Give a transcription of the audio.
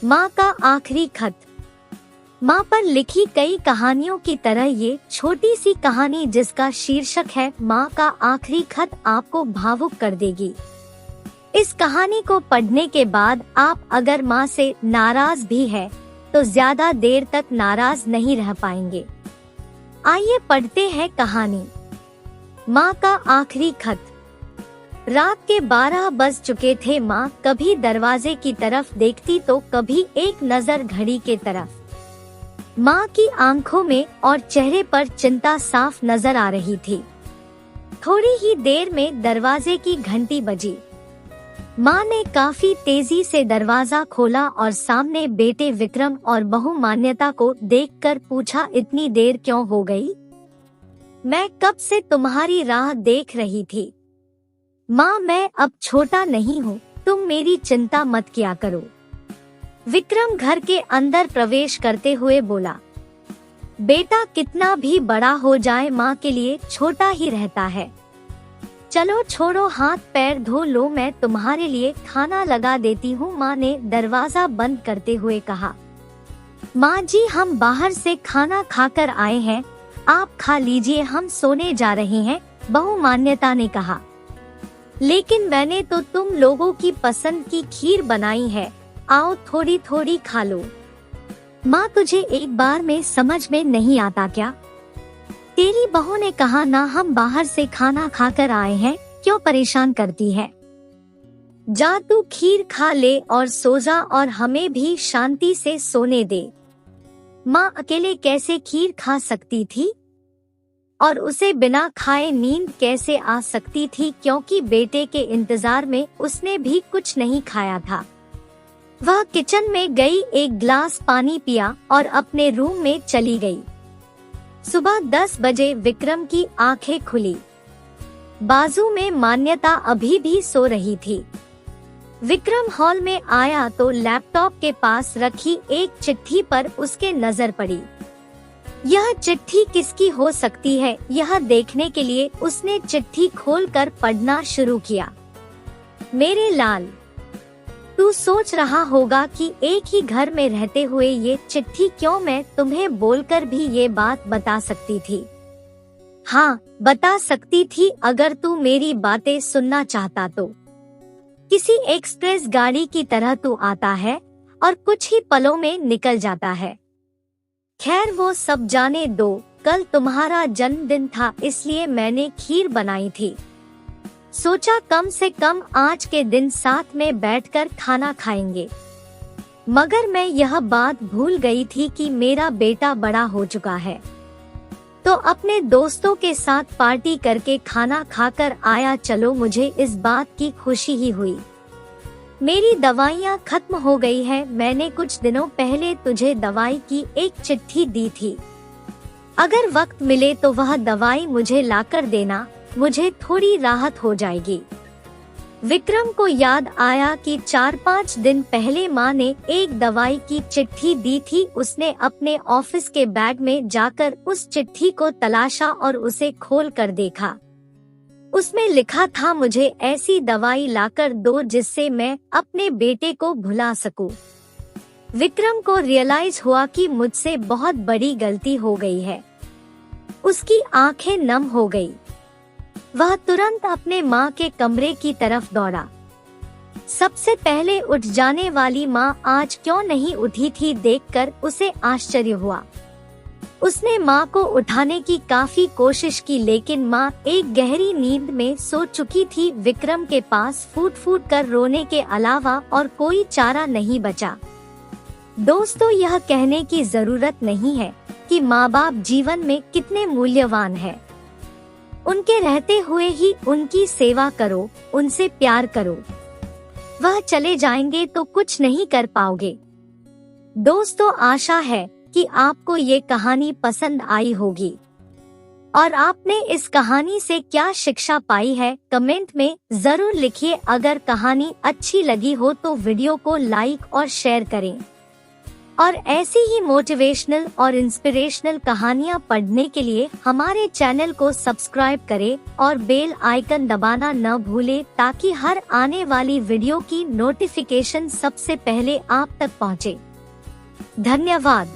माँ का आखिरी खत। माँ पर लिखी कई कहानियों की तरह ये छोटी सी कहानी जिसका शीर्षक है माँ का आखिरी खत आपको भावुक कर देगी। इस कहानी को पढ़ने के बाद आप अगर माँ से नाराज भी है तो ज्यादा देर तक नाराज नहीं रह पाएंगे। आइए पढ़ते हैं कहानी। माँ का आखिरी खत। रात के 12 बज चुके थे। माँ कभी दरवाजे की तरफ देखती तो कभी एक नजर घड़ी के तरफ। माँ की आंखों में और चेहरे पर चिंता साफ नजर आ रही थी। थोड़ी ही देर में दरवाजे की घंटी बजी। माँ ने काफी तेजी से दरवाजा खोला और सामने बेटे विक्रम और बहू मान्यता को देखकर पूछा, इतनी देर क्यों हो गई? मैं कब से तुम्हारी राह देख रही थी। माँ, मैं अब छोटा नहीं हूँ, तुम मेरी चिंता मत किया करो। विक्रम घर के अंदर प्रवेश करते हुए बोला, बेटा कितना भी बड़ा हो जाए माँ के लिए छोटा ही रहता है। चलो छोड़ो, हाथ पैर धो लो, मैं तुम्हारे लिए खाना लगा देती हूँ। माँ ने दरवाजा बंद करते हुए कहा। माँ जी, हम बाहर से खाना खाकर आए हैं, आप खा लीजिए, हम सोने जा रहे हैं, बहू मान्यता ने कहा। लेकिन मैंने तो तुम लोगों की पसंद की खीर बनाई है, आओ थोड़ी थोड़ी खा लो। माँ, तुझे एक बार में समझ में नहीं आता क्या? तेरी बहू ने कहा ना, हम बाहर से खाना खाकर आए हैं, क्यों परेशान करती है? जा तू खीर खा ले और सो जा और हमें भी शांति से सोने दे। माँ अकेले कैसे खीर खा सकती थी और उसे बिना खाए नींद कैसे आ सकती थी, क्योंकि बेटे के इंतजार में उसने भी कुछ नहीं खाया था। वह किचन में गई, एक गिलास पानी पिया और अपने रूम में चली गई। सुबह 10 बजे विक्रम की आंखें खुली। बाजू में मान्यता अभी भी सो रही थी। विक्रम हॉल में आया तो लैपटॉप के पास रखी एक चिट्ठी पर उसके नजर पड़ी। यह चिट्ठी किसकी हो सकती है, यह देखने के लिए उसने चिट्ठी खोलकर पढ़ना शुरू किया। मेरे लाल, तू सोच रहा होगा कि एक ही घर में रहते हुए ये चिट्ठी क्यों? मैं तुम्हें बोलकर भी ये बात बता सकती थी। हाँ, बता सकती थी अगर तू मेरी बातें सुनना चाहता तो। किसी एक्सप्रेस गाड़ी की तरह तू आता है और कुछ ही पलों में निकल जाता है। खैर वो सब जाने दो, कल तुम्हारा जन्मदिन था इसलिए मैंने खीर बनाई थी। सोचा कम से कम आज के दिन साथ में बैठकर खाना खाएंगे। मगर मैं यह बात भूल गई थी कि मेरा बेटा बड़ा हो चुका है, तो अपने दोस्तों के साथ पार्टी करके खाना खाकर आया। चलो, मुझे इस बात की खुशी ही हुई। मेरी दवाइयाँ खत्म हो गई है। मैंने कुछ दिनों पहले तुझे दवाई की एक चिट्ठी दी थी, अगर वक्त मिले तो वह दवाई मुझे लाकर देना, मुझे थोड़ी राहत हो जाएगी। विक्रम को याद आया कि 4-5 दिन पहले माँ ने एक दवाई की चिट्ठी दी थी। उसने अपने ऑफिस के बैग में जाकर उस चिट्ठी को तलाशा और उसे खोल कर देखा। उसमें लिखा था, मुझे ऐसी दवाई लाकर दो जिससे मैं अपने बेटे को भुला सकूं। विक्रम को रियलाइज हुआ कि मुझसे बहुत बड़ी गलती हो गई है। उसकी आंखें नम हो गई। वह तुरंत अपने माँ के कमरे की तरफ दौड़ा। सबसे पहले उठ जाने वाली माँ आज क्यों नहीं उठी थी देखकर उसे आश्चर्य हुआ। उसने माँ को उठाने की काफी कोशिश की, लेकिन माँ एक गहरी नींद में सो चुकी थी। विक्रम के पास फूट फूट कर रोने के अलावा और कोई चारा नहीं बचा। दोस्तों, यह कहने की जरूरत नहीं है कि माँ बाप जीवन में कितने मूल्यवान हैं। उनके रहते हुए ही उनकी सेवा करो, उनसे प्यार करो। वह चले जाएंगे तो कुछ नहीं कर पाओगे। दोस्तों, आशा है कि आपको ये कहानी पसंद आई होगी और आपने इस कहानी से क्या शिक्षा पाई है कमेंट में जरूर लिखिए। अगर कहानी अच्छी लगी हो तो वीडियो को लाइक और शेयर करें। और ऐसी ही मोटिवेशनल और इंस्पिरेशनल कहानियाँ पढ़ने के लिए हमारे चैनल को सब्सक्राइब करें और बेल आइकन दबाना न भूलें ताकि हर आने वाली वीडियो की नोटिफिकेशन सबसे पहले आप तक पहुँचे। धन्यवाद।